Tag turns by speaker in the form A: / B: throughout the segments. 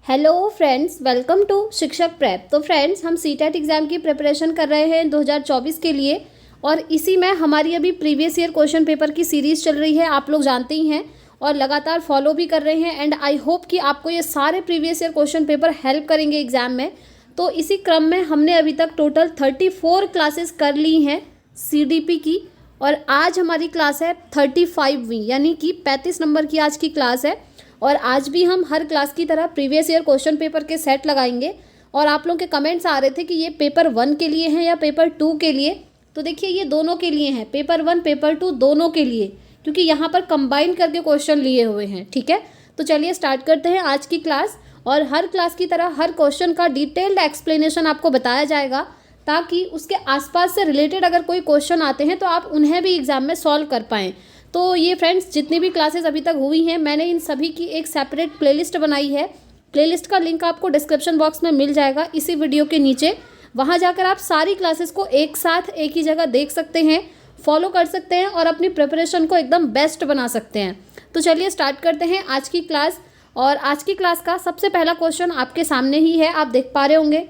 A: Hello friends, welcome to शिक्षक prep. तो friends, हम सीटेट एग्ज़ाम की प्रिपरेशन कर रहे हैं 2024 के लिए और इसी में हमारी अभी प्रीवियस ईयर क्वेश्चन पेपर की सीरीज़ चल रही है। आप लोग जानते ही हैं और लगातार फॉलो भी कर रहे हैं एंड आई होप कि आपको ये सारे previous year question paper help करेंगे एग्ज़ाम में। तो इसी क्रम में हमने अभी तक टोटल 34 क्लासेस कर ली हैं CDP की और आज हमारी क्लास है 35वीं, यानी कि 35 नंबर की आज की क्लास है। और आज भी हम हर क्लास की तरह प्रीवियस ईयर क्वेश्चन पेपर के सेट लगाएंगे। और आप लोगों के कमेंट्स आ रहे थे कि ये पेपर 1 के लिए हैं या पेपर 2 के लिए। तो देखिए, ये दोनों के लिए हैं, पेपर 1 पेपर 2 दोनों के लिए, क्योंकि यहाँ पर कंबाइन करके क्वेश्चन लिए हुए हैं। ठीक है, तो चलिए स्टार्ट करते हैं आज की क्लास। और हर क्लास की तरह हर क्वेश्चन का डिटेल्ड एक्सप्लेनेशन आपको बताया जाएगा, ताकि उसके आसपास से रिलेटेड अगर कोई क्वेश्चन आते हैं तो आप उन्हें भी एग्जाम में सॉल्व कर पाएँ। तो ये फ्रेंड्स, जितनी भी क्लासेस अभी तक हुई हैं, मैंने इन सभी की एक सेपरेट प्लेलिस्ट बनाई है। प्लेलिस्ट का लिंक आपको डिस्क्रिप्शन बॉक्स में मिल जाएगा इसी वीडियो के नीचे। वहाँ जाकर आप सारी क्लासेस को एक साथ एक ही जगह देख सकते हैं, फॉलो कर सकते हैं और अपनी प्रिपरेशन को एकदम बेस्ट बना सकते हैं। तो चलिए स्टार्ट करते हैं आज की क्लास। और आज की क्लास का सबसे पहला क्वेश्चन आपके सामने ही है, आप देख पा रहे होंगे।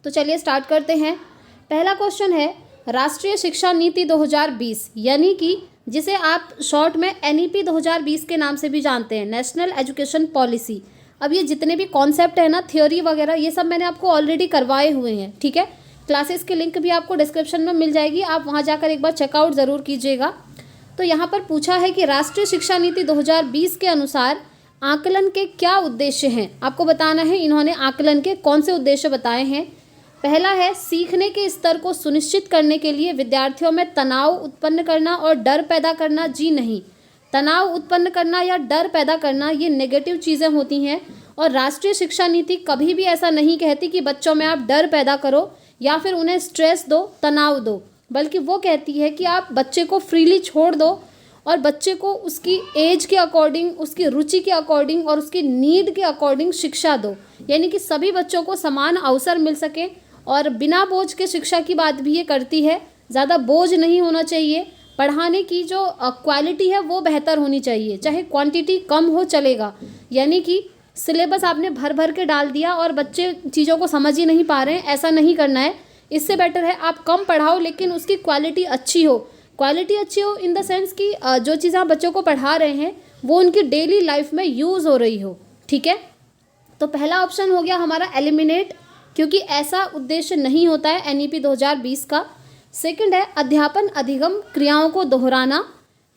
A: तो चलिए स्टार्ट करते हैं। पहला क्वेश्चन है, राष्ट्रीय शिक्षा नीति 2020, यानी कि जिसे आप शॉर्ट में NEP 2020 के नाम से भी जानते हैं, नेशनल एजुकेशन पॉलिसी। अब ये जितने भी कॉन्सेप्ट है ना, थ्योरी वगैरह, ये सब मैंने आपको ऑलरेडी करवाए हुए हैं। ठीक है, क्लासेस की लिंक भी आपको डिस्क्रिप्शन में मिल जाएगी, आप वहाँ जाकर एक बार चेकआउट ज़रूर कीजिएगा। तो यहाँ पर पूछा है कि राष्ट्रीय शिक्षा नीति 2020 के अनुसार आकलन के क्या उद्देश्य हैं। आपको बताना है इन्होंने आकलन के कौन से उद्देश्य बताए हैं। पहला है, सीखने के स्तर को सुनिश्चित करने के लिए विद्यार्थियों में तनाव उत्पन्न करना और डर पैदा करना। जी नहीं, तनाव उत्पन्न करना या डर पैदा करना ये नेगेटिव चीज़ें होती हैं और राष्ट्रीय शिक्षा नीति कभी भी ऐसा नहीं कहती कि बच्चों में आप डर पैदा करो या फिर उन्हें स्ट्रेस दो, तनाव दो, बल्कि वो कहती है कि आप बच्चे को फ्रीली छोड़ दो और बच्चे को उसकी एज के अकॉर्डिंग, उसकी रुचि के अकॉर्डिंग और उसकी नीड के अकॉर्डिंग शिक्षा दो, यानी कि सभी बच्चों को समान अवसर मिल सके। और बिना बोझ के शिक्षा की बात भी ये करती है, ज़्यादा बोझ नहीं होना चाहिए, पढ़ाने की जो क्वालिटी है वो बेहतर होनी चाहिए, चाहे क्वांटिटी कम हो चलेगा। यानी कि सिलेबस आपने भर भर के डाल दिया और बच्चे चीज़ों को समझ ही नहीं पा रहे हैं, ऐसा नहीं करना है। इससे बेटर है आप कम पढ़ाओ लेकिन उसकी क्वालिटी अच्छी हो। क्वालिटी अच्छी हो इन द सेंस कि जो चीज़ आप बच्चों को पढ़ा रहे हैं वो उनकी डेली लाइफ में यूज़ हो रही हो। ठीक है, तो पहला ऑप्शन हो गया हमारा एलिमिनेट, क्योंकि ऐसा उद्देश्य नहीं होता है NEP 2020 का। सेकंड है, अध्यापन अधिगम क्रियाओं को दोहराना।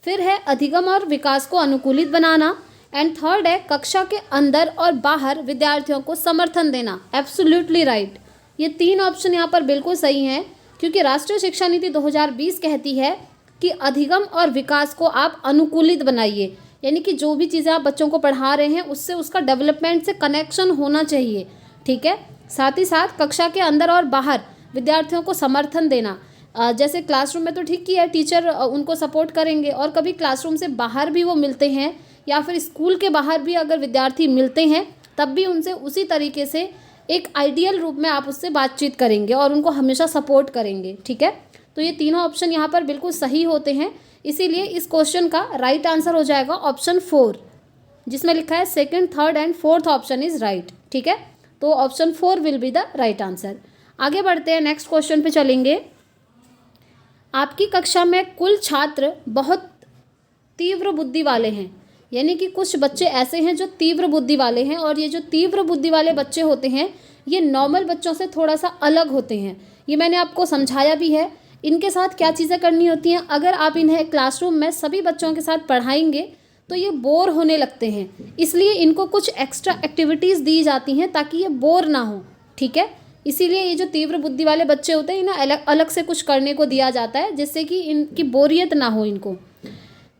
A: फिर है, अधिगम और विकास को अनुकूलित बनाना। एंड थर्ड है, कक्षा के अंदर और बाहर विद्यार्थियों को समर्थन देना। एब्सोल्युटली राइट, ये तीन ऑप्शन यहाँ पर बिल्कुल सही हैं, क्योंकि राष्ट्रीय शिक्षा नीति 2020 कहती है कि अधिगम और विकास को आप अनुकूलित बनाइए, यानी कि जो भी चीज़ें आप बच्चों को पढ़ा रहे हैं उससे उसका डेवलपमेंट से कनेक्शन होना चाहिए। ठीक है, साथ ही साथ कक्षा के अंदर और बाहर विद्यार्थियों को समर्थन देना। जैसे क्लासरूम में तो ठीक ही है, टीचर उनको सपोर्ट करेंगे, और कभी क्लासरूम से बाहर भी वो मिलते हैं या फिर स्कूल के बाहर भी अगर विद्यार्थी मिलते हैं तब भी उनसे उसी तरीके से एक आइडियल रूप में आप उससे बातचीत करेंगे और उनको हमेशा सपोर्ट करेंगे। ठीक है, तो ये तीनों ऑप्शन यहाँ पर बिल्कुल सही होते हैं, इसीलिए इस क्वेश्चन का राइट आंसर हो जाएगा ऑप्शन 4, जिसमें लिखा है second, third and fourth option is right. ठीक है, तो option 4 will be the right answer. आगे बढ़ते हैं, नेक्स्ट क्वेश्चन पे चलेंगे। आपकी कक्षा में कुल छात्र बहुत तीव्र बुद्धि वाले हैं, यानी कि कुछ बच्चे ऐसे हैं जो तीव्र बुद्धि वाले हैं, और ये जो तीव्र बुद्धि वाले बच्चे होते हैं ये नॉर्मल बच्चों से थोड़ा सा अलग होते हैं। ये मैंने आपको समझाया भी है। इनके साथ क्या चीज़ें करनी होती हैं, अगर आप इन्हें क्लासरूम में सभी बच्चों के साथ पढ़ाएंगे तो ये बोर होने लगते हैं, इसलिए इनको कुछ एक्स्ट्रा एक्टिविटीज़ दी जाती हैं ताकि ये बोर ना हो। ठीक है, इसीलिए ये जो तीव्र बुद्धि वाले बच्चे होते हैं इन्हें अलग अलग से कुछ करने को दिया जाता है, जिससे कि इनकी बोरियत ना हो इनको।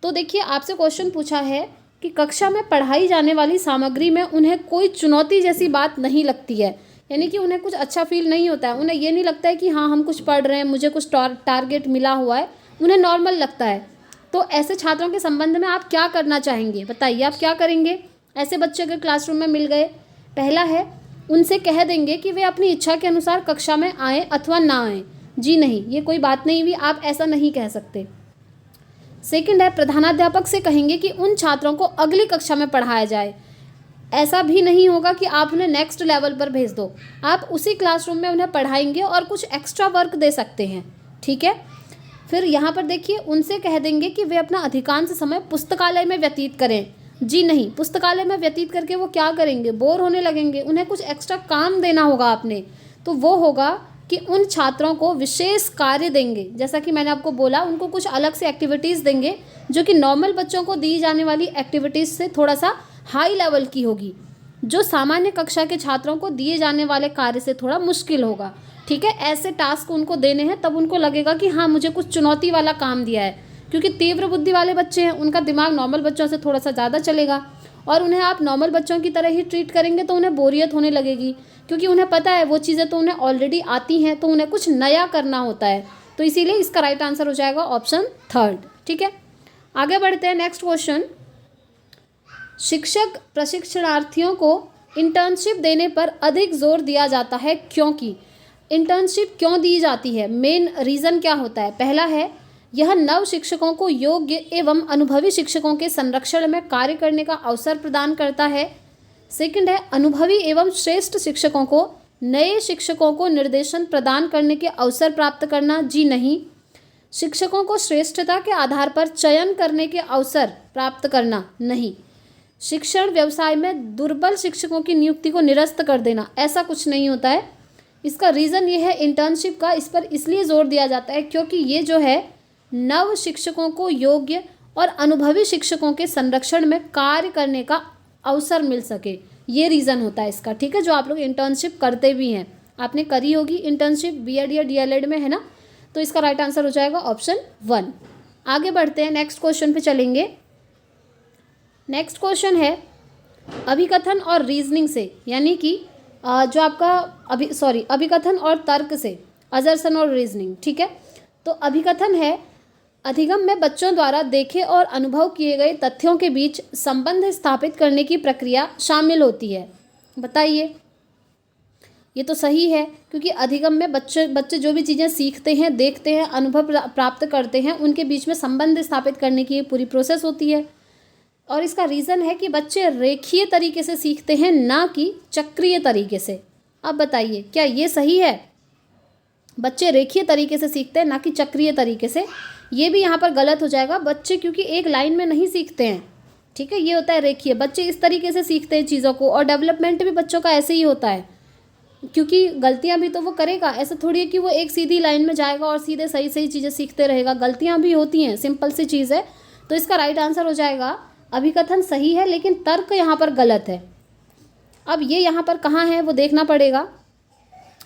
A: तो देखिए, आपसे क्वेश्चन पूछा है कि कक्षा में पढ़ाई जाने वाली सामग्री में उन्हें कोई चुनौती जैसी बात नहीं लगती है, यानी कि उन्हें कुछ अच्छा फील नहीं होता है, उन्हें ये नहीं लगता है कि हाँ हम कुछ पढ़ रहे हैं, मुझे कुछ टारगेट मिला हुआ है, उन्हें नॉर्मल लगता है। तो ऐसे छात्रों के संबंध में आप क्या करना चाहेंगे, बताइए आप क्या करेंगे। ऐसे बच्चे अगर क्लासरूम में मिल गए, पहला है, उनसे कह देंगे कि वे अपनी इच्छा के अनुसार कक्षा में आएँ अथवा ना आएँ। जी नहीं, ये कोई बात नहीं हुई, आप ऐसा नहीं कह सकते। सेकंड है, प्रधानाध्यापक से कहेंगे कि उन छात्रों को अगली कक्षा में पढ़ाया जाए। ऐसा भी नहीं होगा कि आप उन्हें नेक्स्ट लेवल पर भेज दो, आप उसी क्लासरूम में उन्हें पढ़ाएंगे और कुछ एक्स्ट्रा वर्क दे सकते हैं, ठीक है। फिर यहाँ पर देखिए, उनसे कह देंगे कि वे अपना अधिकांश समय पुस्तकालय में व्यतीत करें। जी नहीं, पुस्तकालय में व्यतीत करके वो क्या करेंगे, बोर होने लगेंगे। उन्हें कुछ एक्स्ट्रा काम देना होगा आपने, तो वो होगा कि उन छात्रों को विशेष कार्य देंगे। जैसा कि मैंने आपको बोला, उनको कुछ अलग से एक्टिविटीज़ देंगे जो कि नॉर्मल बच्चों को दी जाने वाली एक्टिविटीज़ से थोड़ा सा हाई लेवल की होगी, जो सामान्य कक्षा के छात्रों को दिए जाने वाले कार्य से थोड़ा मुश्किल होगा, ठीक है। ऐसे टास्क उनको देने हैं, तब उनको लगेगा कि हाँ मुझे कुछ चुनौती वाला काम दिया है, क्योंकि तीव्र बुद्धि वाले बच्चे हैं, उनका दिमाग नॉर्मल बच्चों से थोड़ा सा ज़्यादा चलेगा, और उन्हें आप नॉर्मल बच्चों की तरह ही ट्रीट करेंगे तो उन्हें बोरियत होने लगेगी, क्योंकि उन्हें पता है वो चीज़ें तो उन्हें ऑलरेडी आती हैं, तो उन्हें कुछ नया करना होता है। तो इसीलिए इसका राइट आंसर हो जाएगा ऑप्शन 3, ठीक है। आगे बढ़ते हैं, नेक्स्ट क्वेश्चन। शिक्षक प्रशिक्षणार्थियों को इंटर्नशिप देने पर अधिक जोर दिया जाता है, क्योंकि इंटर्नशिप क्यों दी जाती है, मेन रीज़न क्या होता है। पहला है, यह नव शिक्षकों को योग्य एवं अनुभवी शिक्षकों के संरक्षण में कार्य करने का अवसर प्रदान करता है। सेकंड है, अनुभवी एवं श्रेष्ठ शिक्षकों को नए शिक्षकों को निर्देशन प्रदान करने के अवसर प्राप्त करना। जी नहीं, शिक्षकों को श्रेष्ठता के आधार पर चयन करने के अवसर प्राप्त करना। नहीं, शिक्षण व्यवसाय में दुर्बल शिक्षकों की नियुक्ति को निरस्त कर देना, ऐसा कुछ नहीं होता है। इसका रीज़न ये है इंटर्नशिप का, इस पर इसलिए जोर दिया जाता है क्योंकि ये जो है नव शिक्षकों को योग्य और अनुभवी शिक्षकों के संरक्षण में कार्य करने का अवसर मिल सके, ये रीज़न होता है इसका, ठीक है। जो आप लोग इंटर्नशिप करते भी हैं, आपने करी होगी इंटर्नशिप बीएड या डीएलएड में, है ना, तो इसका राइट आंसर हो जाएगा ऑप्शन 1। आगे बढ़ते हैं, नेक्स्ट क्वेश्चन पे चलेंगे। नेक्स्ट क्वेश्चन है, अभिकथन और रीजनिंग से, यानी कि जो आपका अभिकथन और तर्क से, अजर्सन और रीजनिंग, ठीक है। तो अभिकथन है, अधिगम में बच्चों द्वारा देखे और अनुभव किए गए तथ्यों के बीच संबंध स्थापित करने की प्रक्रिया शामिल होती है। बताइए, ये तो सही है, क्योंकि अधिगम में बच्चे जो भी चीज़ें सीखते हैं, देखते हैं, अनुभव प्राप्त करते हैं, उनके बीच में संबंध स्थापित करने की पूरी प्रोसेस होती है। और इसका रीज़न है कि बच्चे रेखीय तरीके से सीखते हैं, ना कि चक्रीय तरीके से। अब बताइए, क्या ये सही है? बच्चे रेखीय तरीके से सीखते हैं, ना कि चक्रीय तरीके से। ये भी यहाँ पर गलत हो जाएगा, बच्चे क्योंकि एक लाइन में नहीं सीखते हैं, ठीक है। ये होता है रेखीय, बच्चे इस तरीके से सीखते हैं चीज़ों को, और डेवलपमेंट भी बच्चों का ऐसे ही होता है, क्योंकि गलतियाँ भी तो वो करेगा। ऐसा थोड़ी है कि वो एक सीधी लाइन में जाएगा और सीधे सही सही चीज़ें सीखते रहेगा, गलतियाँ भी होती हैं, सिंपल सी चीज़ है। तो इसका राइट आंसर हो जाएगा, अभिकथन सही है लेकिन तर्क यहाँ पर गलत है। अब ये यहाँ पर कहाँ है वो देखना पड़ेगा।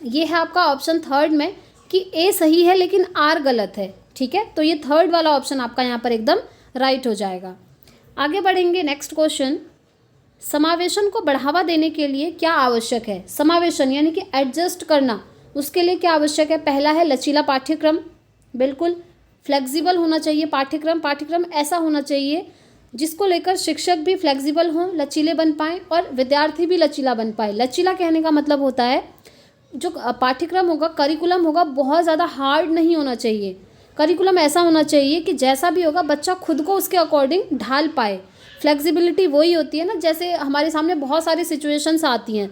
A: ये है आपका ऑप्शन 3 में कि ए सही है लेकिन आर गलत है, ठीक है। तो ये 3rd वाला ऑप्शन आपका यहाँ पर एकदम राइट हो जाएगा। आगे बढ़ेंगे, नेक्स्ट क्वेश्चन। समावेशन को बढ़ावा देने के लिए क्या आवश्यक है? समावेशन यानी कि एडजस्ट करना, उसके लिए क्या आवश्यक है? पहला है लचीला पाठ्यक्रम, बिल्कुल फ्लेक्सिबल होना चाहिए पाठ्यक्रम ऐसा होना चाहिए जिसको लेकर शिक्षक भी फ्लेक्सिबल हों, लचीले बन पाएँ और विद्यार्थी भी लचीला बन पाए। लचीला कहने का मतलब होता है जो पाठ्यक्रम होगा, करिकुलम होगा, बहुत ज़्यादा हार्ड नहीं होना चाहिए। करिकुलम ऐसा होना चाहिए कि जैसा भी होगा बच्चा खुद को उसके अकॉर्डिंग ढाल पाए। फ्लेक्सिबिलिटी वही होती है ना, जैसे हमारे सामने बहुत सारी सिचुएशंस आती हैं,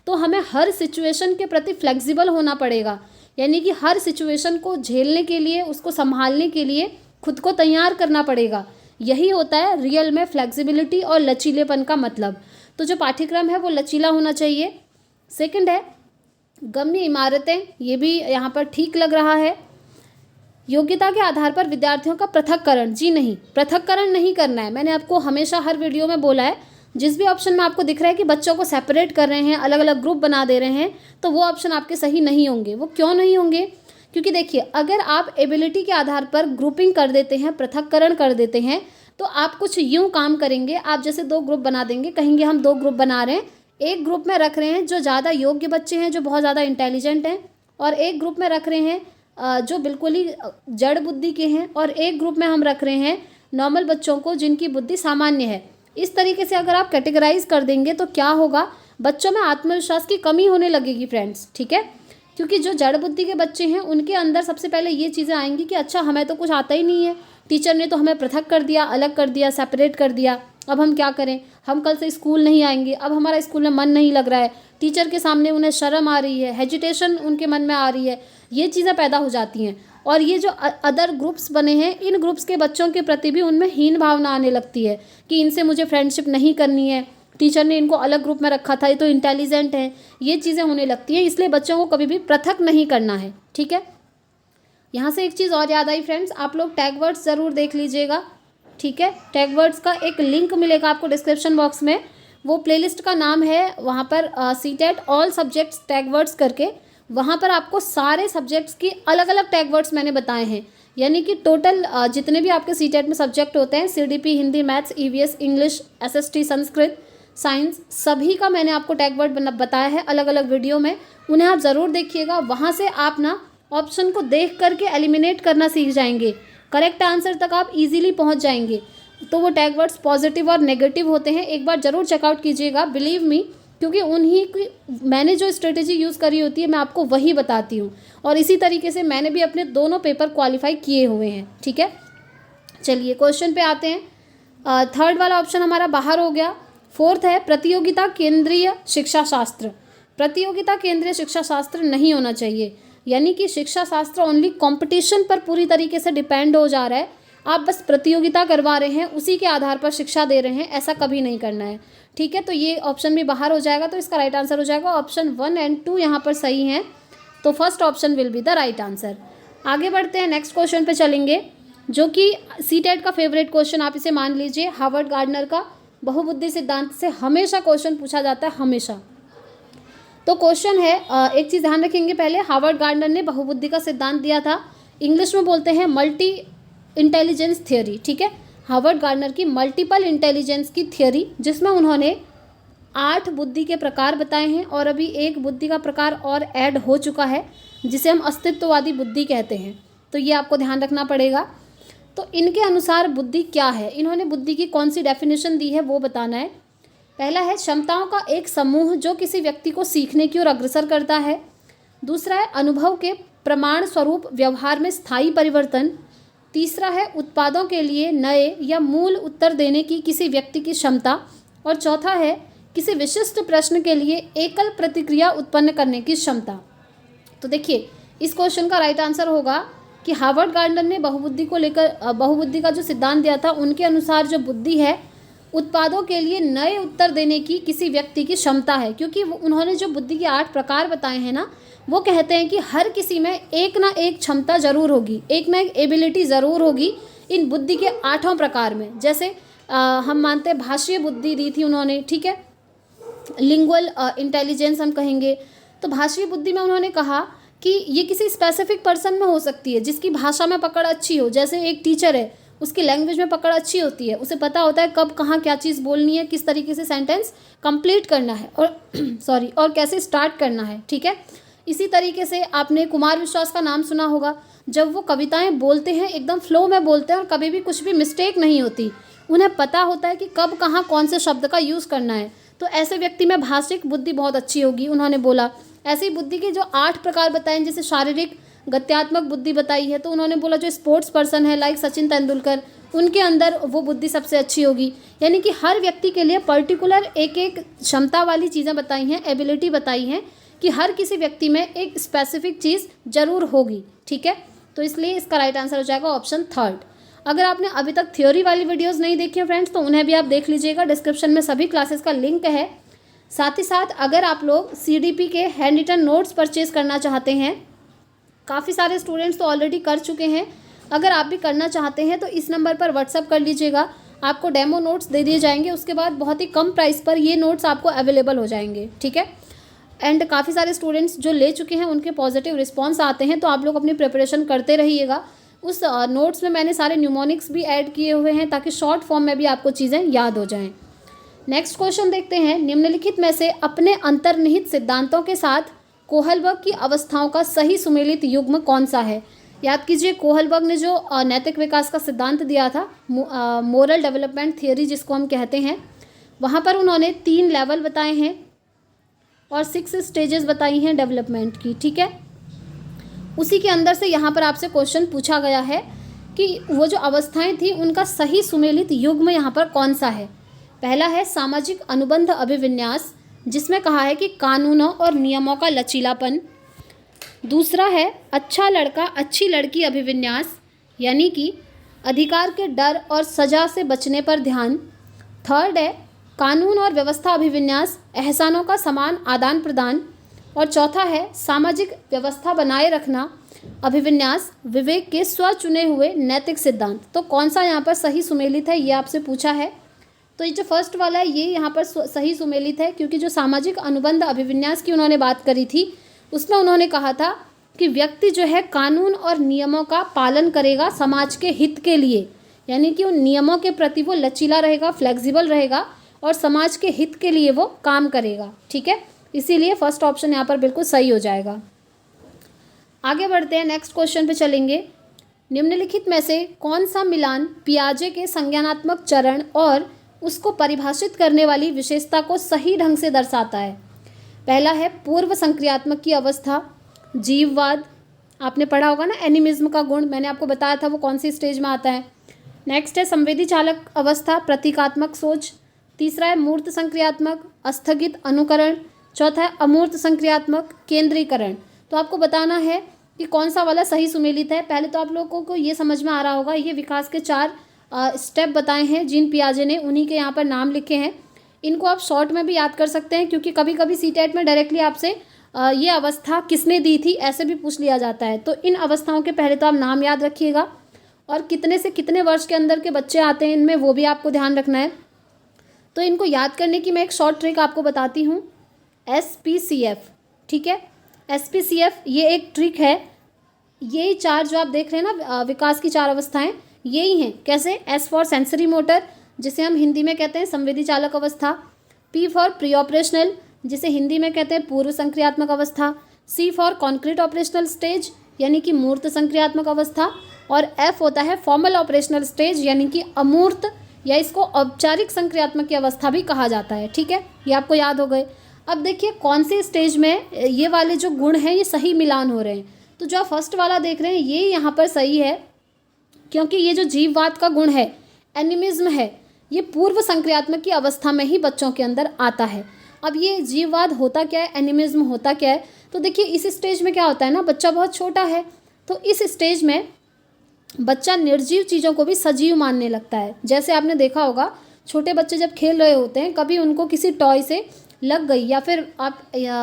A: तो हमें हर सिचुएशन के प्रति फ्लेक्सिबल होना पड़ेगा, यानी कि हर सिचुएशन को झेलने के लिए, उसको संभालने के लिए खुद को तैयार करना पड़ेगा। यही होता है रियल में फ्लेक्सिबिलिटी और लचीलेपन का मतलब। तो जो पाठ्यक्रम है वो लचीला होना चाहिए। सेकंड है गम्य इमारतें, ये भी यहाँ पर ठीक लग रहा है। योग्यता के आधार पर विद्यार्थियों का पृथक्करण, जी नहीं, पृथक्करण नहीं करना है। मैंने आपको हमेशा हर वीडियो में बोला है, जिस भी ऑप्शन में आपको दिख रहा है कि बच्चों को सेपरेट कर रहे हैं, अलग अलग ग्रुप बना दे रहे हैं, तो वो ऑप्शन आपके सही नहीं होंगे। वो क्यों नहीं होंगे? क्योंकि देखिए, अगर आप एबिलिटी के आधार पर ग्रुपिंग कर देते हैं, पृथक्करण कर देते हैं, तो आप कुछ यूँ काम करेंगे, आप जैसे 2 ग्रुप बना देंगे, कहेंगे हम 2 ग्रुप बना रहे हैं, एक ग्रुप में रख रहे हैं जो ज़्यादा योग्य बच्चे हैं, जो बहुत ज़्यादा इंटेलिजेंट हैं, और एक ग्रुप में रख रहे हैं जो बिल्कुल ही जड़ बुद्धि के हैं, और एक ग्रुप में हम रख रहे हैं नॉर्मल बच्चों को जिनकी बुद्धि सामान्य है। इस तरीके से अगर आप कैटेगराइज कर देंगे तो क्या होगा, बच्चों में आत्मविश्वास की कमी होने लगेगी फ्रेंड्स, ठीक है। क्योंकि जो जड़ बुद्धि के बच्चे हैं उनके अंदर सबसे पहले ये चीज़ें आएंगी कि अच्छा हमें तो कुछ आता ही नहीं है, टीचर ने तो हमें पृथक कर दिया, अलग कर दिया, सेपरेट कर दिया, अब हम क्या करें, हम कल से स्कूल नहीं आएंगे, अब हमारा स्कूल में मन नहीं लग रहा है, टीचर के सामने उन्हें शर्म आ रही है, हेजिटेशन उनके मन में आ रही है, ये चीज़ें पैदा हो जाती हैं। और ये जो अदर ग्रुप्स बने हैं, इन ग्रुप्स के बच्चों के प्रति भी उनमें हीन भावना आने लगती है कि इनसे मुझे फ्रेंडशिप नहीं करनी है, टीचर ने इनको अलग ग्रुप में रखा था, ये तो इंटेलिजेंट है, ये चीज़ें होने लगती हैं। इसलिए बच्चों को कभी भी पृथक नहीं करना है, ठीक है। यहाँ से एक चीज़ और याद आई फ्रेंड्स, आप लोग टैग वर्ड्स ज़रूर देख लीजिएगा, ठीक है। टैग वर्ड्स का एक लिंक मिलेगा आपको डिस्क्रिप्शन बॉक्स में, वो प्लेलिस्ट का नाम है वहाँ पर CTET all subjects tag words करके, वहाँ पर आपको सारे सब्जेक्ट्स की अलग अलग टैग वर्ड्स मैंने बताए हैं। यानी कि टोटल जितने भी आपके सीटेट में सब्जेक्ट होते हैं, CDP, Hindi, maths, EVS, English, SST, Sanskrit, science, सभी का मैंने आपको टैग वर्ड बताया है अलग अलग वीडियो में, उन्हें आप ज़रूर देखिएगा। वहाँ से आप ना ऑप्शन को देख करके एलिमिनेट करना सीख जाएंगे, करेक्ट आंसर तक आप इजीली पहुँच जाएंगे। तो वो टैग वर्ड्स पॉजिटिव और नेगेटिव होते हैं, एक बार ज़रूर चेकआउट कीजिएगा, बिलीव मी, क्योंकि उन्हीं की मैंने जो स्ट्रेटेजी यूज़ करी होती है मैं आपको वही बताती हूँ, और इसी तरीके से मैंने भी अपने दोनों पेपर क्वालिफाई किए हुए हैं, ठीक है। चलिए क्वेश्चन पे आते हैं। थर्ड वाला ऑप्शन हमारा बाहर हो गया। फोर्थ है प्रतियोगिता केंद्रीय शिक्षा शास्त्र। प्रतियोगिता केंद्रीय शिक्षा शास्त्र नहीं होना चाहिए, यानी कि शिक्षा शास्त्र ओनली कंपटीशन पर पूरी तरीके से डिपेंड हो जा रहा है, आप बस प्रतियोगिता करवा रहे हैं, उसी के आधार पर शिक्षा दे रहे हैं, ऐसा कभी नहीं करना है, ठीक है। तो ये ऑप्शन भी बाहर हो जाएगा, तो इसका राइट आंसर हो जाएगा ऑप्शन 1 और 2 यहाँ पर सही हैं, तो first option will be the right answer. आगे बढ़ते हैं, नेक्स्ट क्वेश्चन पे चलेंगे, जो कि सीटेट का फेवरेट क्वेश्चन आप इसे मान लीजिए। हार्वर्ड गार्डनर का बहुबुद्धि सिद्धांत से हमेशा क्वेश्चन पूछा जाता है, हमेशा। तो क्वेश्चन है, एक चीज़ ध्यान रखेंगे पहले, हार्वर्ड गार्डनर ने बहुबुद्धि का सिद्धांत दिया था, इंग्लिश में बोलते हैं मल्टी इंटेलिजेंस थियोरी, ठीक है। हार्वर्ड गार्डनर की मल्टीपल इंटेलिजेंस की थियोरी, जिसमें उन्होंने 8 बुद्धि के प्रकार बताए हैं, और अभी एक बुद्धि का प्रकार और ऐड हो चुका है जिसे हम अस्तित्ववादी बुद्धि कहते हैं, तो ये आपको ध्यान रखना पड़ेगा। तो इनके अनुसार बुद्धि क्या है, इन्होंने बुद्धि की कौन सी डेफिनेशन दी है वो बताना है। पहला है क्षमताओं का एक समूह जो किसी व्यक्ति को सीखने की ओर अग्रसर करता है। दूसरा है अनुभव के प्रमाण स्वरूप व्यवहार में स्थायी परिवर्तन। तीसरा है उत्पादों के लिए नए या मूल उत्तर देने की किसी व्यक्ति की क्षमता। और चौथा है किसी विशिष्ट प्रश्न के लिए एकल प्रतिक्रिया उत्पन्न करने की क्षमता। तो देखिए, इस क्वेश्चन का राइट आंसर होगा कि हार्वर्ड गार्डनर ने बहुबुद्धि को लेकर बहुबुद्धि का जो सिद्धांत दिया था, उनके अनुसार जो बुद्धि है उत्पादों के लिए नए उत्तर देने की किसी व्यक्ति की क्षमता है, क्योंकि उन्होंने जो बुद्धि के 8 प्रकार बताए हैं ना, वो कहते हैं कि हर किसी में एक ना एक क्षमता ज़रूर होगी, एक ना एक एबिलिटी ज़रूर होगी इन बुद्धि के 8 प्रकार में। जैसे हम मानते हैं भाषीय बुद्धि दी थी उन्होंने, ठीक है, लिंगुअल इंटेलिजेंस हम कहेंगे। तो भाषीय बुद्धि में उन्होंने कहा कि ये किसी स्पेसिफिक पर्सन में हो सकती है जिसकी भाषा में पकड़ अच्छी हो, जैसे एक टीचर है, उसकी लैंग्वेज में पकड़ अच्छी होती है, उसे पता होता है कब कहाँ क्या चीज़ बोलनी है, किस तरीके से सेंटेंस कंप्लीट करना है और और कैसे स्टार्ट करना है, ठीक है। इसी तरीके से आपने कुमार विश्वास का नाम सुना होगा, जब वो कविताएं बोलते हैं एकदम फ्लो में बोलते हैं और कभी भी कुछ भी मिस्टेक नहीं होती, उन्हें पता होता है कि कब कहाँ कौन से शब्द का यूज़ करना है, तो ऐसे व्यक्ति में भाषिक बुद्धि बहुत अच्छी होगी, उन्होंने बोला। ऐसी बुद्धि के जो 8 प्रकार बताए, जैसे शारीरिक गत्यात्मक बुद्धि बताई है, तो उन्होंने बोला जो स्पोर्ट्स पर्सन है लाइक सचिन तेंदुलकर, उनके अंदर वो बुद्धि सबसे अच्छी होगी। यानी कि हर व्यक्ति के लिए पर्टिकुलर एक एक क्षमता वाली चीज़ें बताई हैं, एबिलिटी बताई हैं कि हर किसी व्यक्ति में एक स्पेसिफिक चीज़ ज़रूर होगी, ठीक है। तो इसलिए इसका राइट आंसर हो जाएगा ऑप्शन 3। अगर आपने अभी तक थ्योरी वाली वीडियोज़ नहीं देखी हैं फ्रेंड्स, तो उन्हें भी आप देख लीजिएगा, डिस्क्रिप्शन में सभी क्लासेस का लिंक है। साथ ही साथ अगर आप लोग CDP के हैंड रिटन नोट्स परचेज करना चाहते हैं, काफ़ी सारे स्टूडेंट्स तो ऑलरेडी कर चुके हैं, अगर आप भी करना चाहते हैं तो इस नंबर पर व्हाट्सअप कर लीजिएगा, आपको डेमो नोट्स दे दिए जाएंगे, उसके बाद बहुत ही कम प्राइस पर ये नोट्स आपको अवेलेबल हो जाएंगे, ठीक है। एंड काफ़ी सारे स्टूडेंट्स जो ले चुके हैं उनके पॉजिटिव रिस्पॉन्स आते हैं, तो आप लोग अपनी प्रिपरेशन करते रहिएगा। उस नोट्स में मैंने सारे न्यूमोनिक्स भी ऐड किए हुए हैं ताकि शॉर्ट फॉर्म में भी आपको चीज़ें याद हो जाएं। नेक्स्ट क्वेश्चन देखते हैं, निम्नलिखित में से अपने अंतर्निहित सिद्धांतों के साथ कोहलबर्ग की अवस्थाओं का सही सुमेलित युग्म कौन सा है। याद कीजिए, कोहलबर्ग ने जो नैतिक विकास का सिद्धांत दिया था, मोरल डेवलपमेंट थियोरी जिसको हम कहते हैं, वहाँ पर उन्होंने 3 लेवल बताए हैं और 6 स्टेजेस बताई हैं डेवलपमेंट की, ठीक है। उसी के अंदर से यहाँ पर आपसे क्वेश्चन पूछा गया है कि वो जो अवस्थाएं थी उनका सही सुमेलित युग्म यहाँ पर कौन सा है। पहला है सामाजिक अनुबंध अभिविन्यास, जिसमें कहा है कि कानूनों और नियमों का लचीलापन। दूसरा है अच्छा लड़का अच्छी लड़की अभिविन्यास, यानी कि अधिकार के डर और सजा से बचने पर ध्यान। थर्ड है कानून और व्यवस्था अभिविन्यास, एहसानों का समान आदान प्रदान। और चौथा है सामाजिक व्यवस्था बनाए रखना अभिविन्यास, विवेक के स्वचुने हुए नैतिक सिद्धांत। तो कौन सा यहाँ पर सही सुमेलित है, ये आपसे पूछा है। तो ये जो फर्स्ट वाला है ये यहाँ पर सही सुमेलित है, क्योंकि जो सामाजिक अनुबंध अभिविन्यास की उन्होंने बात करी थी उसमें उन्होंने कहा था कि व्यक्ति जो है कानून और नियमों का पालन करेगा समाज के हित के लिए, यानी कि उन नियमों के प्रति वो लचीला रहेगा, फ्लेक्सिबल रहेगा और समाज के हित के लिए वो काम करेगा। ठीक है, इसीलिए फर्स्ट ऑप्शन यहाँ पर बिल्कुल सही हो जाएगा। आगे बढ़ते हैं, नेक्स्ट क्वेश्चन पे चलेंगे। निम्नलिखित में से कौन सा मिलान पियाजे के संज्ञानात्मक चरण और उसको परिभाषित करने वाली विशेषता को सही ढंग से दर्शाता है? पहला है पूर्व संक्रियात्मक की अवस्था, जीववाद, आपने पढ़ा होगा ना एनिमिज्म का गुण, मैंने आपको बताया था वो कौन सी स्टेज में आता है। नेक्स्ट है संवेदी चालक अवस्था, प्रतीकात्मक सोच। तीसरा है मूर्त संक्रियात्मक, स्थगित अनुकरण। चौथा है अमूर्त संक्रियात्मक, केंद्रीकरण। तो आपको बताना है कि कौन सा वाला सही सुमेलित है। पहले तो आप लोगों को ये समझ में आ रहा होगा, ये विकास के 4 स्टेप बताए हैं जीन पियाजे ने, उन्हीं के यहाँ पर नाम लिखे हैं। इनको आप शॉर्ट में भी याद कर सकते हैं, क्योंकि कभी कभी सीटेट में डायरेक्टली आपसे ये अवस्था किसने दी थी ऐसे भी पूछ लिया जाता है। तो इन अवस्थाओं के पहले तो आप नाम याद रखिएगा, और कितने से कितने वर्ष के अंदर के बच्चे आते हैं इनमें वो भी आपको ध्यान रखना है। तो इनको याद करने की मैं एक शॉर्ट ट्रिक आपको बताती हूँ, SPCF। ठीक है, SPCF ये एक ट्रिक है। यही 4 जो आप देख रहे हैं ना विकास की 4 अवस्थाएं, यही हैं। कैसे? S फॉर सेंसरी मोटर, जिसे हम हिंदी में कहते हैं संवेदी चालक अवस्था। P फॉर प्री ऑपरेशनल, जिसे हिंदी में कहते हैं पूर्व संक्रियात्मक अवस्था। C for concrete operational stage, यानी कि मूर्त संक्रियात्मक अवस्था। और F होता है फॉर्मल ऑपरेशनल स्टेज, यानी कि अमूर्त, या इसको औपचारिक संक्रियात्मक की अवस्था भी कहा जाता है। ठीक है, ये आपको याद हो गए। अब देखिए कौन सी स्टेज में ये वाले जो गुण हैं ये सही मिलान हो रहे हैं। तो जो आप फर्स्ट वाला देख रहे हैं ये यहाँ पर सही है, क्योंकि ये जो जीववाद का गुण है, एनिमिज्म है, ये पूर्व संक्रियात्मक की अवस्था में ही बच्चों के अंदर आता है। अब ये जीववाद होता क्या है, एनिमिज्म होता क्या है? तो देखिए इस स्टेज में क्या होता है ना, बच्चा बहुत छोटा है, तो इस स्टेज में बच्चा निर्जीव चीज़ों को भी सजीव मानने लगता है। जैसे आपने देखा होगा छोटे बच्चे जब खेल रहे होते हैं, कभी उनको किसी टॉय से लग गई, या फिर आप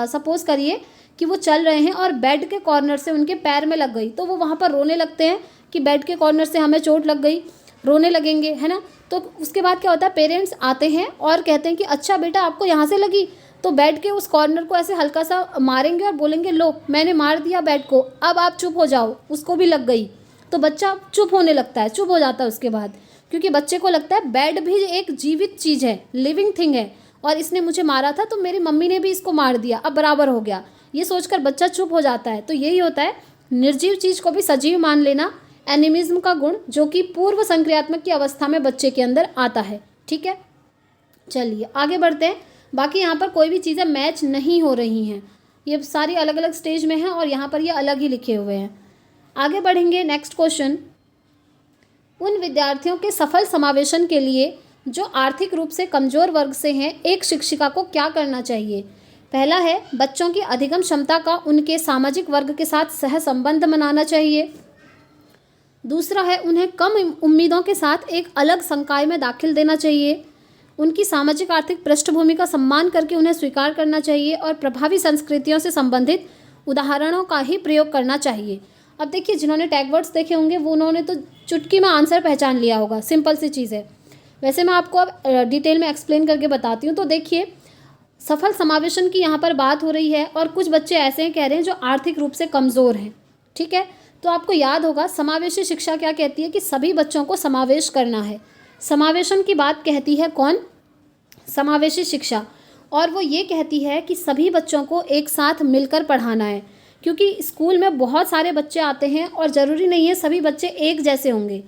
A: सपोज़ करिए कि वो चल रहे हैं और बेड के कॉर्नर से उनके पैर में लग गई, तो वो वहाँ पर रोने लगते हैं कि बेड के कॉर्नर से हमें चोट लग गई, रोने लगेंगे, है ना। तो उसके बाद क्या होता है, पेरेंट्स आते हैं और कहते हैं कि अच्छा बेटा आपको यहाँ से लगी, तो बेड के उस कॉर्नर को ऐसे हल्का सा मारेंगे और बोलेंगे लो मैंने मार दिया बेड को, अब आप चुप हो जाओ, उसको भी लग गई। तो बच्चा चुप होने लगता है, चुप हो जाता है उसके बाद, क्योंकि बच्चे को लगता है बेड भी एक जीवित चीज़ है, लिविंग थिंग है, और इसने मुझे मारा था तो मेरी मम्मी ने भी इसको मार दिया, अब बराबर हो गया, ये सोचकर बच्चा चुप हो जाता है। तो यही होता है निर्जीव चीज़ को भी सजीव मान लेना, एनिमिज्म का गुण, जो कि पूर्व संक्रियात्मक की अवस्था में बच्चे के अंदर आता है। ठीक है, चलिए आगे बढ़ते हैं। बाकी यहाँ पर कोई भी चीज़ें मैच नहीं हो रही हैं, ये सारी अलग अलग स्टेज में हैं और यहाँ पर ये अलग ही लिखे हुए हैं। आगे बढ़ेंगे, नेक्स्ट क्वेश्चन। उन विद्यार्थियों के सफल समावेशन के लिए जो आर्थिक रूप से कमज़ोर वर्ग से हैं, एक शिक्षिका को क्या करना चाहिए? पहला है बच्चों की अधिगम क्षमता का उनके सामाजिक वर्ग के साथ सहसंबंध बनाना चाहिए। दूसरा है उन्हें कम उम्मीदों के साथ एक अलग संकाय में दाखिल देना चाहिए। उनकी सामाजिक आर्थिक पृष्ठभूमि का सम्मान करके उन्हें स्वीकार करना चाहिए और प्रभावी संस्कृतियों से संबंधित उदाहरणों का ही प्रयोग करना चाहिए। अब देखिए जिन्होंने टैग वर्ड्स देखे होंगे वो उन्होंने तो चुटकी में आंसर पहचान लिया होगा, सिंपल सी चीज़ है। वैसे मैं आपको अब डिटेल में एक्सप्लेन करके बताती हूँ। तो देखिए सफल समावेशन की यहाँ पर बात हो रही है और कुछ बच्चे ऐसे हैं कह रहे हैं जो आर्थिक रूप से कमज़ोर हैं। ठीक है, तो आपको याद होगा समावेशी शिक्षा क्या कहती है कि सभी बच्चों को समावेश करना है। समावेशन की बात कहती है कौन? समावेशी शिक्षा। और वो ये कहती है कि सभी बच्चों को एक साथ मिलकर पढ़ाना है, क्योंकि स्कूल में बहुत सारे बच्चे आते हैं और ज़रूरी नहीं है सभी बच्चे एक जैसे होंगे।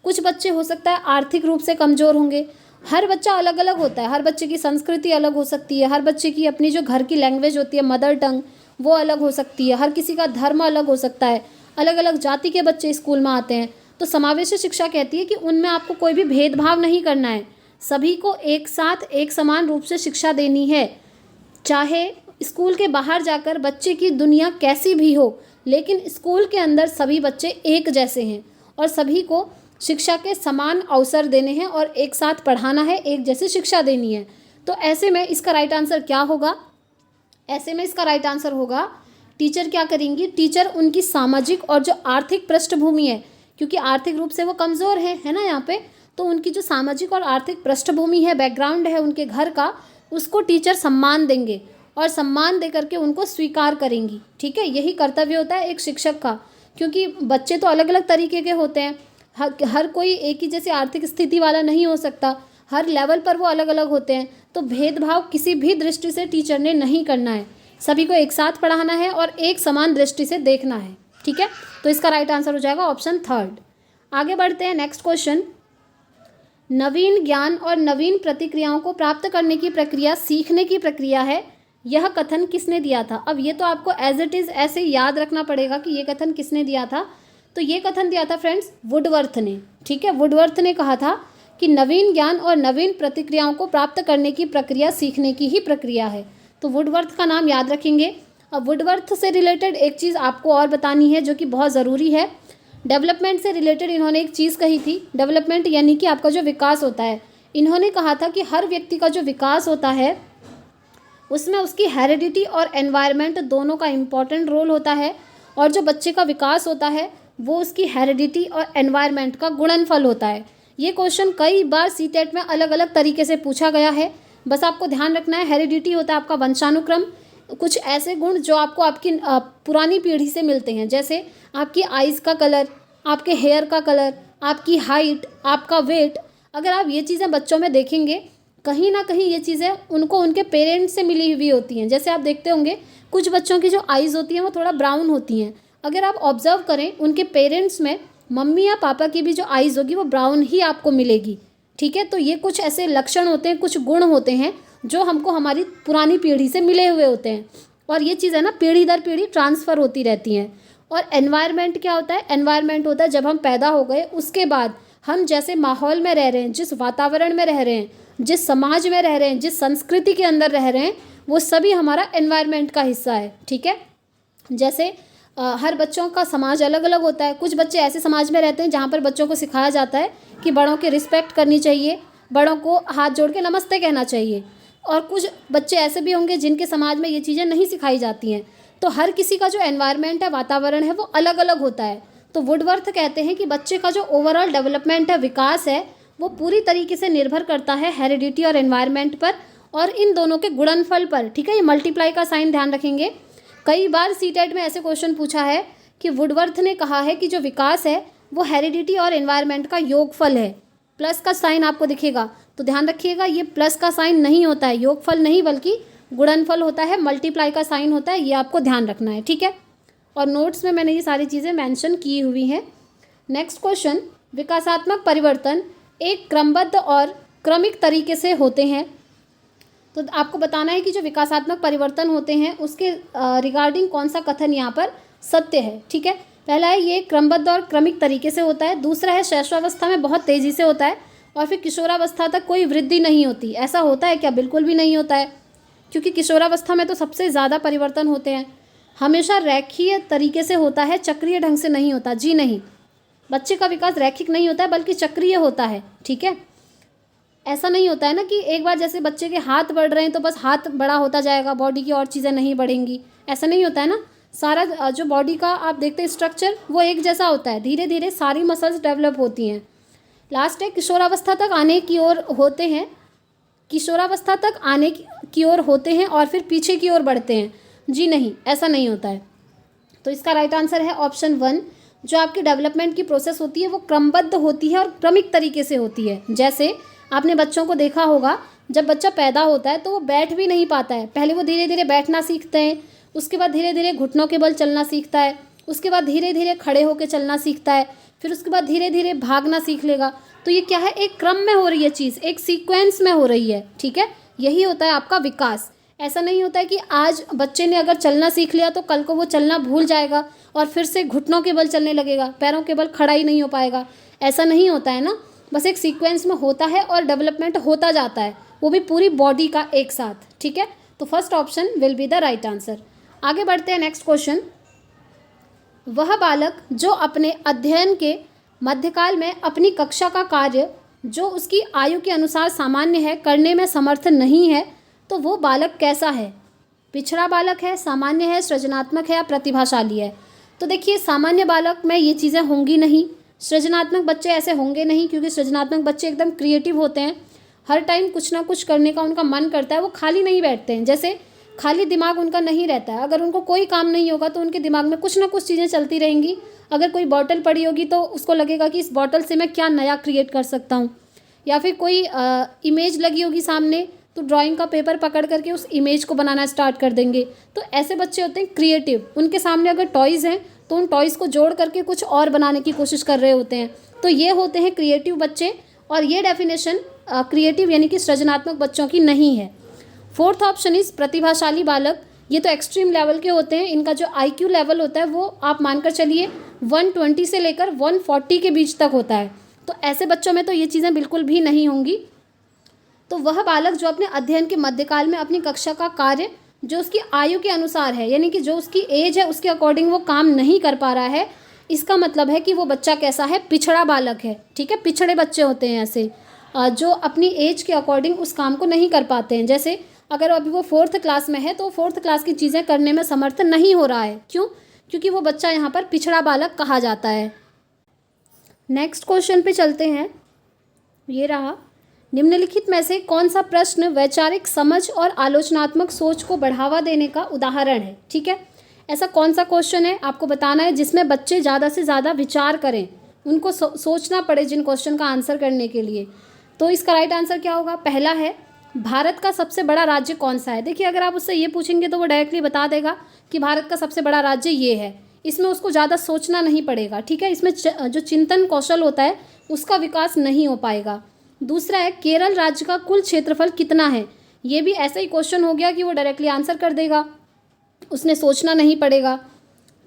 A: कुछ बच्चे हो सकता है आर्थिक रूप से कमज़ोर होंगे। हर बच्चा अलग अलग होता है, हर बच्चे की संस्कृति अलग हो सकती है, हर बच्चे की अपनी जो घर की लैंग्वेज होती है, मदर टंग, वो अलग हो सकती है, हर किसी का धर्म अलग हो सकता है, अलग अलग जाति के बच्चे स्कूल में आते हैं। तो समावेशी शिक्षा कहती है कि उनमें आपको कोई भी भेदभाव नहीं करना है, सभी को एक साथ एक समान रूप से शिक्षा देनी है। चाहे स्कूल के बाहर जाकर बच्चे की दुनिया कैसी भी हो, लेकिन स्कूल के अंदर सभी बच्चे एक जैसे हैं और सभी को शिक्षा के समान अवसर देने हैं और एक साथ पढ़ाना है, एक जैसी शिक्षा देनी है। तो ऐसे में इसका राइट आंसर क्या होगा? ऐसे में इसका राइट आंसर होगा, टीचर क्या करेंगी, टीचर उनकी सामाजिक और जो आर्थिक पृष्ठभूमि है, क्योंकि आर्थिक रूप से वो कमज़ोर है ना यहाँ पे, तो उनकी जो सामाजिक और आर्थिक पृष्ठभूमि है, बैकग्राउंड है उनके घर का, उसको टीचर सम्मान देंगे और सम्मान दे करके उनको स्वीकार करेंगी। ठीक है, यही कर्तव्य होता है एक शिक्षक का, क्योंकि बच्चे तो अलग अलग तरीके के होते हैं, हर कोई एक ही जैसी आर्थिक स्थिति वाला नहीं हो सकता, हर लेवल पर वो अलग अलग होते हैं। तो भेदभाव किसी भी दृष्टि से टीचर ने नहीं करना है, सभी को एक साथ पढ़ाना है और एक समान दृष्टि से देखना है। ठीक है, तो इसका राइट आंसर हो जाएगा ऑप्शन थर्ड। आगे बढ़ते हैं, नेक्स्ट क्वेश्चन। नवीन ज्ञान और नवीन प्रतिक्रियाओं को प्राप्त करने की प्रक्रिया सीखने की प्रक्रिया है, यह कथन किसने दिया था? अब ये तो आपको एज इट इज़ ऐसे याद रखना पड़ेगा कि ये कथन किसने दिया था। तो ये कथन दिया था फ्रेंड्स वुडवर्थ ने। ठीक है, वुडवर्थ ने कहा था कि नवीन ज्ञान और नवीन प्रतिक्रियाओं को प्राप्त करने की प्रक्रिया सीखने की ही प्रक्रिया है। तो वुडवर्थ का नाम याद रखेंगे। अब वुडवर्थ से रिलेटेड एक चीज़ आपको और बतानी है जो कि बहुत ज़रूरी है। डेवलपमेंट से रिलेटेड इन्होंने एक चीज़ कही थी, डेवलपमेंट यानी कि आपका जो विकास होता है। इन्होंने कहा था कि हर व्यक्ति का जो विकास होता है उसमें उसकी हेरिडिटी और एनवायरनमेंट दोनों का इम्पॉर्टेंट रोल होता है, और जो बच्चे का विकास होता है वो उसकी हेरिडिटी और एनवायरनमेंट का गुणनफल होता है। ये क्वेश्चन कई बार सीटेट में अलग अलग तरीके से पूछा गया है, बस आपको ध्यान रखना है। हेरिडिटी होता है आपका वंशानुक्रम, कुछ ऐसे गुण जो आपको आपकी पुरानी पीढ़ी से मिलते हैं, जैसे आपकी आइज़ का कलर, आपके हेयर का कलर, आपकी हाइट, आपका वेट। अगर आप ये चीज़ें बच्चों में देखेंगे, कहीं ना कहीं ये चीज़ें उनको उनके पेरेंट्स से मिली हुई होती हैं। जैसे आप देखते होंगे कुछ बच्चों की जो आइज़ होती हैं वो थोड़ा ब्राउन होती हैं, अगर आप ऑब्जर्व करें उनके पेरेंट्स में मम्मी या पापा की भी जो आइज़ होगी वो ब्राउन ही आपको मिलेगी। ठीक है, तो ये कुछ ऐसे लक्षण होते हैं, कुछ गुण होते हैं जो हमको हमारी पुरानी पीढ़ी से मिले हुए होते हैं, और ये चीज़ है ना पीढ़ी दर पीढ़ी ट्रांसफ़र होती रहती हैं। और एनवायरनमेंट क्या होता है? एनवायरनमेंट होता है जब हम पैदा हो गए उसके बाद हम जैसे माहौल में रह रहे हैं, जिस वातावरण में रह रहे हैं, जिस समाज में रह रहे हैं, जिस संस्कृति के अंदर रह रहे हैं, वो सभी हमारा एनवायरनमेंट का हिस्सा है। ठीक है, जैसे हर बच्चों का समाज अलग अलग होता है। कुछ बच्चे ऐसे समाज में रहते हैं जहाँ पर बच्चों को सिखाया जाता है कि बड़ों की रिस्पेक्ट करनी चाहिए, बड़ों को हाथ जोड़ के नमस्ते कहना चाहिए, और कुछ बच्चे ऐसे भी होंगे जिनके समाज में ये चीज़ें नहीं सिखाई जाती हैं। तो हर किसी का जो एनवायरनमेंट है, वातावरण है, वो अलग अलग होता है। तो वुडवर्थ कहते हैं कि बच्चे का जो ओवरऑल डेवलपमेंट है, विकास है, वो पूरी तरीके से निर्भर करता है हेरिडिटी और एनवायरनमेंट पर, और इन दोनों के गुणनफल पर। ठीक है, ये मल्टीप्लाई का साइन ध्यान रखेंगे। कई बार सीटेट में ऐसे क्वेश्चन पूछा है कि वुडवर्थ ने कहा है कि जो विकास है वो हेरिडिटी और एनवायरनमेंट का योगफल है। प्लस का साइन आपको दिखेगा, तो ध्यान रखिएगा ये प्लस का साइन नहीं होता है, योगफल नहीं बल्कि गुणनफल होता है, मल्टीप्लाई का साइन होता है, ये आपको ध्यान रखना है। ठीक है, और नोट्स में मैंने ये सारी चीज़ें मेंशन की हुई हैं। नेक्स्ट क्वेश्चन, विकासात्मक परिवर्तन एक क्रमबद्ध और क्रमिक तरीके से होते हैं। तो आपको बताना है कि जो विकासात्मक परिवर्तन होते हैं उसके रिगार्डिंग कौन सा कथन यहाँ पर सत्य है। ठीक है, पहला है ये क्रमबद्ध और क्रमिक तरीके से होता है, दूसरा है शैशवावस्था में बहुत तेज़ी से होता है, और फिर किशोरावस्था तक कोई वृद्धि नहीं होती। ऐसा होता है क्या? बिल्कुल भी नहीं होता है, क्योंकि किशोरावस्था में तो सबसे ज़्यादा परिवर्तन होते हैं। हमेशा रैखीय तरीके से होता है, चक्रीय ढंग से नहीं होता। जी नहीं, बच्चे का विकास रैखिक नहीं होता है बल्कि चक्रीय होता है। ठीक है, ऐसा नहीं होता है ना कि एक बार जैसे बच्चे के हाथ बढ़ रहे हैं तो बस हाथ बड़ा होता जाएगा, बॉडी की और चीज़ें नहीं बढ़ेंगी, ऐसा नहीं होता है ना। सारा जो बॉडी का आप देखते हैं स्ट्रक्चर वो एक जैसा होता है, धीरे धीरे सारी मसल्स डेवलप होती हैं। लास्ट है किशोरावस्था तक आने की ओर होते हैं, किशोरावस्था तक आने की ओर होते हैं और फिर पीछे की ओर बढ़ते हैं। जी नहीं, ऐसा नहीं होता है। तो इसका राइट आंसर है ऑप्शन 1। जो आपकी डेवलपमेंट की प्रोसेस होती है वो क्रमबद्ध होती है और क्रमिक तरीके से होती है। जैसे आपने बच्चों को देखा होगा, जब बच्चा पैदा होता है तो वो बैठ भी नहीं पाता है, पहले वो धीरे धीरे बैठना सीखते हैं, उसके बाद धीरे धीरे घुटनों के बल चलना सीखता है, उसके बाद धीरे धीरे खड़े होकर चलना सीखता है, फिर उसके बाद धीरे धीरे भागना सीख लेगा। तो ये क्या है? एक क्रम में हो रही है चीज़, एक सीक्वेंस में हो रही है। ठीक है, यही होता है आपका विकास। ऐसा नहीं होता है कि आज बच्चे ने अगर चलना सीख लिया तो कल को वो चलना भूल जाएगा और फिर से घुटनों के बल चलने लगेगा, पैरों के बल खड़ा ही नहीं हो पाएगा। ऐसा नहीं होता है ना। बस एक सीक्वेंस में होता है और डेवलपमेंट होता जाता है, वो भी पूरी बॉडी का एक साथ, ठीक है। तो first option will be the right answer. आगे बढ़ते हैं नेक्स्ट क्वेश्चन। वह बालक जो अपने अध्ययन के मध्यकाल में अपनी कक्षा का कार्य जो उसकी आयु के अनुसार सामान्य है करने में समर्थ नहीं है, तो वो बालक कैसा है? पिछड़ा बालक है, सामान्य है, सृजनात्मक है या प्रतिभाशाली है? तो देखिए, सामान्य बालक में ये चीज़ें होंगी नहीं, सृजनात्मक बच्चे ऐसे होंगे नहीं, क्योंकि सृजनात्मक बच्चे एकदम क्रिएटिव होते हैं, हर टाइम कुछ ना कुछ करने का उनका मन करता है, वो खाली नहीं बैठते हैं, जैसे खाली दिमाग उनका नहीं रहता है। अगर उनको कोई काम नहीं होगा तो उनके दिमाग में कुछ ना कुछ चीज़ें चलती रहेंगी। अगर कोई बॉटल पड़ी होगी तो उसको लगेगा कि इस बॉटल से मैं क्या नया क्रिएट कर सकता हूँ, या फिर कोई इमेज लगी होगी सामने तो ड्राइंग का पेपर पकड़ करके उस इमेज को बनाना स्टार्ट कर देंगे। तो ऐसे बच्चे होते हैं क्रिएटिव। उनके सामने अगर टॉयज़ हैं तो उन टॉयज़ को जोड़ करके कुछ और बनाने की कोशिश कर रहे होते हैं। तो ये होते हैं क्रिएटिव बच्चे, और ये डेफिनेशन क्रिएटिव यानी कि सृजनात्मक बच्चों की नहीं है। फोर्थ ऑप्शन इज प्रतिभाशाली बालक। ये तो एक्सट्रीम लेवल के होते हैं, इनका जो IQ लेवल होता है वो आप मानकर चलिए 120 से लेकर 140 के बीच तक होता है। तो ऐसे बच्चों में तो ये चीज़ें बिल्कुल भी नहीं होंगी। तो वह बालक जो अपने अध्ययन के मध्यकाल में अपनी कक्षा का कार्य जो उसकी आयु के अनुसार है, यानी कि जो उसकी एज है उसके अकॉर्डिंग वो काम नहीं कर पा रहा है, इसका मतलब है कि वो बच्चा कैसा है? पिछड़ा बालक है, ठीक है। पिछड़े बच्चे होते हैं ऐसे, जो अपनी एज के अकॉर्डिंग उस काम को नहीं कर पाते हैं। जैसे अगर अभी वो 4th क्लास में है तो 4th क्लास की चीज़ें करने में समर्थ नहीं हो रहा है। क्यों? क्योंकि वो बच्चा यहाँ पर पिछड़ा बालक कहा जाता है। नेक्स्ट क्वेश्चन पे चलते हैं। ये रहा, निम्नलिखित में से कौन सा प्रश्न वैचारिक समझ और आलोचनात्मक सोच को बढ़ावा देने का उदाहरण है? ठीक है, ऐसा कौन सा क्वेश्चन है आपको बताना है जिसमें बच्चे ज़्यादा से ज़्यादा विचार करें, उनको सोचना पड़े जिन क्वेश्चन का आंसर करने के लिए। तो इसका राइट आंसर क्या होगा? पहला है, भारत का सबसे बड़ा राज्य कौन सा है? देखिए, अगर आप उससे ये पूछेंगे तो वो डायरेक्टली बता देगा कि भारत का सबसे बड़ा राज्य ये है। इसमें उसको ज़्यादा सोचना नहीं पड़ेगा, ठीक है। इसमें जो चिंतन कौशल होता है उसका विकास नहीं हो पाएगा। दूसरा है, केरल राज्य का कुल क्षेत्रफल कितना है? ये भी ऐसा ही क्वेश्चन हो गया कि वो डायरेक्टली आंसर कर देगा, उसने सोचना नहीं पड़ेगा।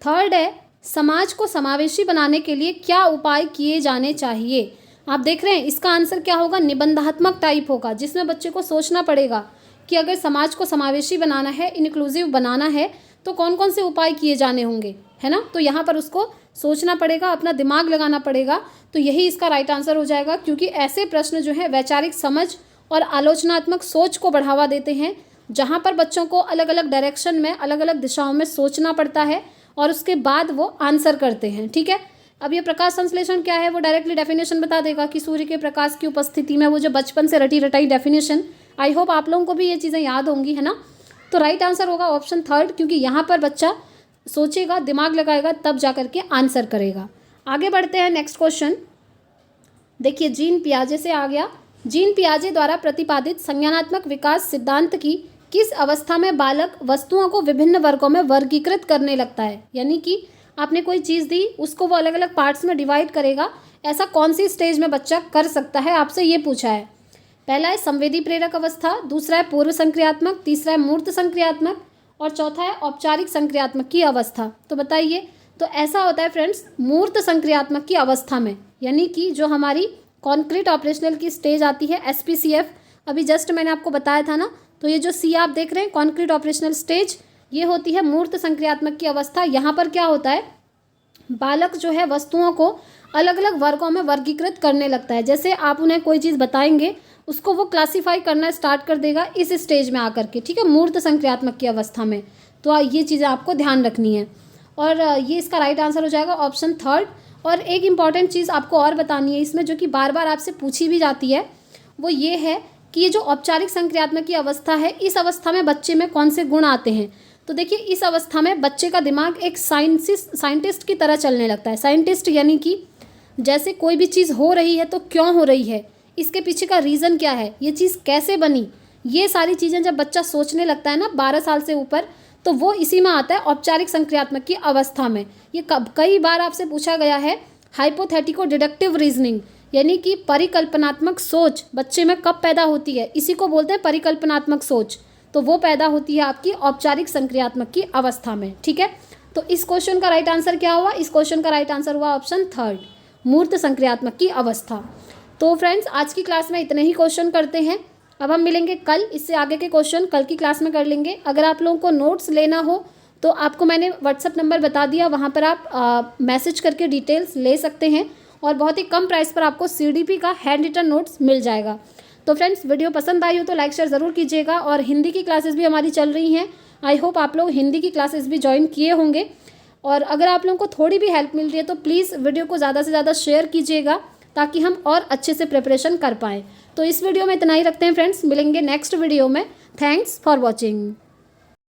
A: थर्ड है, समाज को समावेशी बनाने के लिए क्या उपाय किए जाने चाहिए? आप देख रहे हैं इसका आंसर क्या होगा? निबंधात्मक टाइप होगा, जिसमें बच्चे को सोचना पड़ेगा कि अगर समाज को समावेशी बनाना है, इंक्लूसिव बनाना है, तो कौन कौन से उपाय किए जाने होंगे, है ना। तो यहाँ पर उसको सोचना पड़ेगा, अपना दिमाग लगाना पड़ेगा। तो यही इसका राइट आंसर हो जाएगा, क्योंकि ऐसे प्रश्न जो है वैचारिक समझ और आलोचनात्मक सोच को बढ़ावा देते हैं, जहाँ पर बच्चों को अलग अलग डायरेक्शन में, अलग अलग दिशाओं में सोचना पड़ता है और उसके बाद वो आंसर करते हैं, ठीक है। अब ये प्रकाश संश्लेषण क्या है, वो डायरेक्टली डेफिनेशन बता देगा कि सूर्य के प्रकाश की उपस्थिति में, वो जो बचपन से रटी रटाई डेफिनेशन, आई होप आप लोगों को भी ये चीज़ें याद होंगी, है ना। तो राइट आंसर होगा ऑप्शन थर्ड, क्योंकि यहाँ पर बच्चा सोचेगा, दिमाग लगाएगा, तब जा करके आंसर करेगा। आगे बढ़ते हैं नेक्स्ट क्वेश्चन। देखिए, जीन पियाजे से आ गया। जीन पियाजे द्वारा प्रतिपादित संज्ञानात्मक विकास सिद्धांत की किस अवस्था में बालक वस्तुओं को विभिन्न वर्गों में वर्गीकृत करने लगता है? यानी कि आपने कोई चीज़ दी, उसको वो अलग अलग पार्ट्स में डिवाइड करेगा, ऐसा कौन सी स्टेज में बच्चा कर सकता है, आपसे ये पूछा है। पहला है संवेदी प्रेरक अवस्था, दूसरा है पूर्व संक्रियात्मक, तीसरा है मूर्त संक्रियात्मक और चौथा है औपचारिक संक्रियात्मक की अवस्था। तो बताइए, तो ऐसा होता है फ्रेंड्स मूर्त संक्रियात्मक की अवस्था में, यानी कि जो हमारी कॉन्क्रीट ऑपरेशनल की स्टेज आती है SPCF, अभी जस्ट मैंने आपको बताया था ना। तो ये जो C आप देख रहे हैं कॉन्क्रीट ऑपरेशनल स्टेज, ये होती है मूर्त संक्रियात्मक की अवस्था। यहाँ पर क्या होता है, बालक जो है वस्तुओं को अलग अलग वर्गों में वर्गीकृत करने लगता है। जैसे आप उन्हें कोई चीज़ बताएंगे, उसको वो क्लासीफाई करना स्टार्ट कर देगा इस स्टेज में आकर के, ठीक है, मूर्त संक्रियात्मक की अवस्था में। तो ये चीज़ें आपको ध्यान रखनी है, और ये इसका राइट आंसर हो जाएगा ऑप्शन थर्ड। और एक इम्पॉर्टेंट चीज़ आपको और बतानी है इसमें, जो कि बार बार आपसे पूछी भी जाती है, वो ये है कि ये जो औपचारिक संक्रियात्मक की अवस्था है, इस अवस्था में बच्चे में कौन से गुण आते हैं? तो देखिए, इस अवस्था में बच्चे का दिमाग एक साइंटिस्ट की तरह चलने लगता है। साइंटिस्ट यानी कि जैसे कोई भी चीज़ हो रही है तो क्यों हो रही है, इसके पीछे का रीज़न क्या है, ये चीज़ कैसे बनी, ये सारी चीज़ें जब बच्चा सोचने लगता है ना 12 साल से ऊपर, तो वो इसी में आता है औपचारिक संक्रियात्मक की अवस्था में। ये कई बार आपसे पूछा गया है। हाइपोथेटिको डिडक्टिव रीजनिंग यानी कि परिकल्पनात्मक सोच बच्चे में कब पैदा होती है, इसी को बोलते हैं परिकल्पनात्मक सोच। तो वो पैदा होती है आपकी औपचारिक संक्रियात्मक की अवस्था में, ठीक है। तो इस क्वेश्चन का राइट आंसर क्या हुआ? इस क्वेश्चन का राइट आंसर हुआ ऑप्शन थर्ड, मूर्त संक्रियात्मक की अवस्था। तो फ्रेंड्स आज की क्लास में इतने ही क्वेश्चन करते हैं। अब हम मिलेंगे कल, इससे आगे के क्वेश्चन कल की क्लास में कर लेंगे। अगर आप लोगों को नोट्स लेना हो तो आपको मैंने व्हाट्सअप नंबर बता दिया, वहाँ पर आप मैसेज करके डिटेल्स ले सकते हैं और बहुत ही कम प्राइस पर आपको CDP का हैंड रिटन नोट्स मिल जाएगा। तो फ्रेंड्स वीडियो पसंद आई हो तो लाइक शेयर ज़रूर कीजिएगा। और हिंदी की क्लासेस भी हमारी चल रही हैं, आई होप आप लोग हिंदी की क्लासेस भी ज्वाइन किए होंगे। और अगर आप लोगों को थोड़ी भी हेल्प मिल रही है तो प्लीज़ वीडियो को ज़्यादा से ज़्यादा शेयर कीजिएगा ताकि हम और अच्छे से प्रिपरेशन कर पाएँ। तो इस वीडियो में इतना ही रखते हैं फ्रेंड्स, मिलेंगे नेक्स्ट वीडियो में। Thanks for watching.